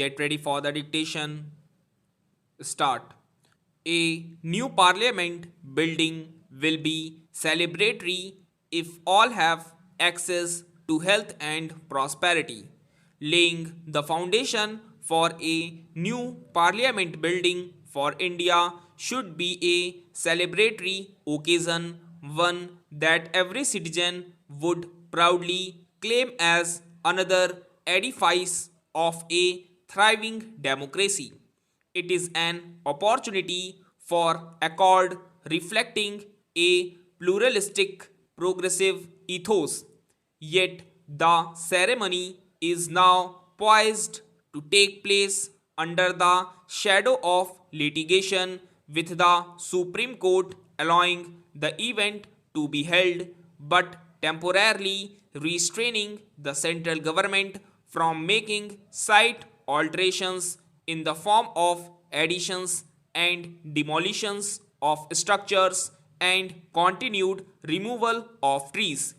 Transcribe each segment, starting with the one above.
Get ready for the dictation. Start. A new parliament building will be celebratory if all have access to health and prosperity. Laying the foundation for a new parliament building for India should be a celebratory occasion, one that every citizen would proudly claim as another edifice of a thriving democracy. It is an opportunity for accord reflecting a pluralistic, progressive ethos. Yet the ceremony is now poised to take place under the shadow of litigation, with the Supreme Court allowing the event to be held but temporarily restraining the central government from making site alterations in the form of additions and demolitions of structures and continued removal of trees.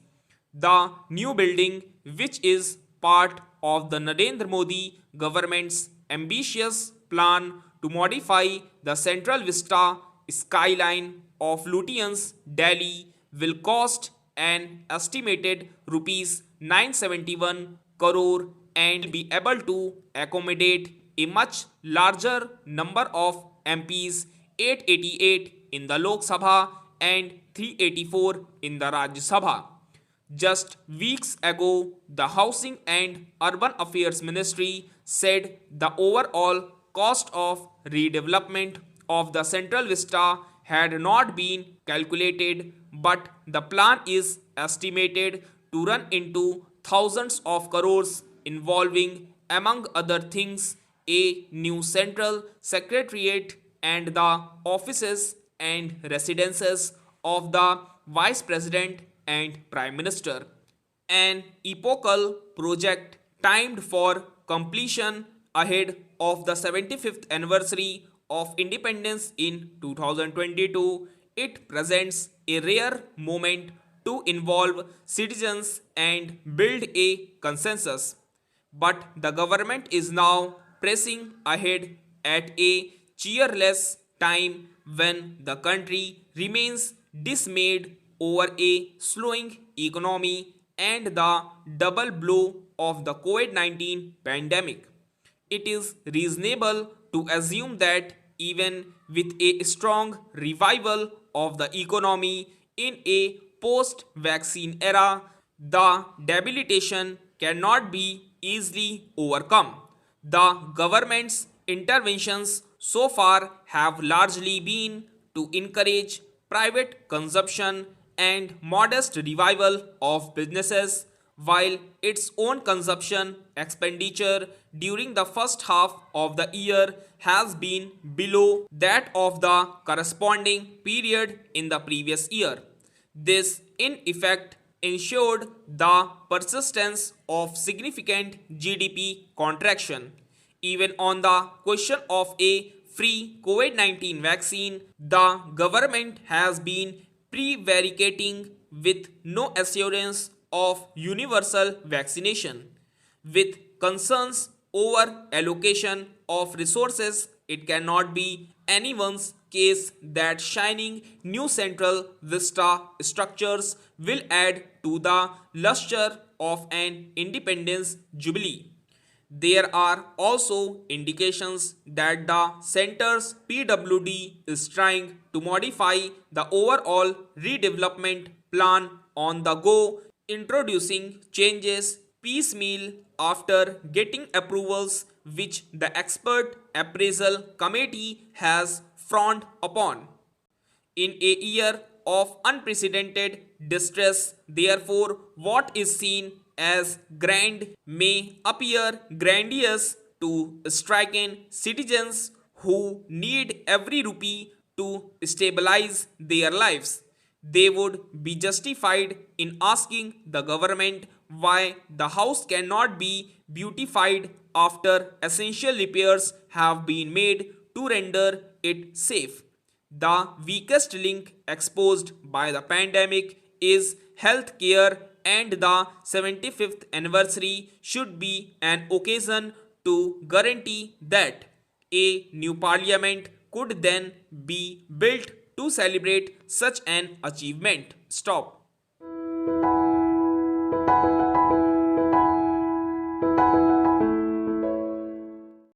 The new building, which is part of the Narendra Modi government's ambitious plan to modify the Central Vista skyline of Lutyens, Delhi, will cost an estimated rupees 971 crore and be able to accommodate a much larger number of MPs, 888 in the Lok Sabha and 384 in the Rajya Sabha. Just weeks ago, the Housing and Urban Affairs Ministry said the overall cost of redevelopment of the Central Vista had not been calculated, but the plan is estimated to run into thousands of crores, involving, among other things, a new central secretariat and the offices and residences of the Vice President and Prime Minister. An epochal project timed for completion ahead of the 75th anniversary of independence in 2022, it presents a rare moment to involve citizens and build a consensus. But the government is now pressing ahead at a cheerless time when the country remains dismayed over a slowing economy and the double blow of the COVID 19 pandemic. It is reasonable to assume that even with a strong revival of the economy in a post vaccine era, the debilitation cannot be easily overcome. The government's interventions so far have largely been to encourage private consumption and modest revival of businesses, while its own consumption expenditure during the first half of the year has been below that of the corresponding period in the previous year. This, in effect, ensured the persistence of significant GDP contraction. Even on the question of a free COVID 19 vaccine, the government has been prevaricating with no assurance of universal vaccination. With concerns over allocation of resources, it cannot be anyone's case that shining new central vista structures will add to the luster of an independence jubilee. There are also indications that the center's PWD is trying to modify the overall redevelopment plan on the go, introducing changes piecemeal after getting approvals which the expert appraisal committee has frowned upon. In a year of unprecedented distress, therefore, what is seen as grand may appear grandiose to stricken citizens who need every rupee to stabilize their lives. They would be justified in asking the government why the house cannot be beautified after essential repairs have been made to render it safe. The weakest link exposed by the pandemic is healthcare, and the 75th anniversary should be an occasion to guarantee that a new parliament could then be built to celebrate such an achievement. Stop.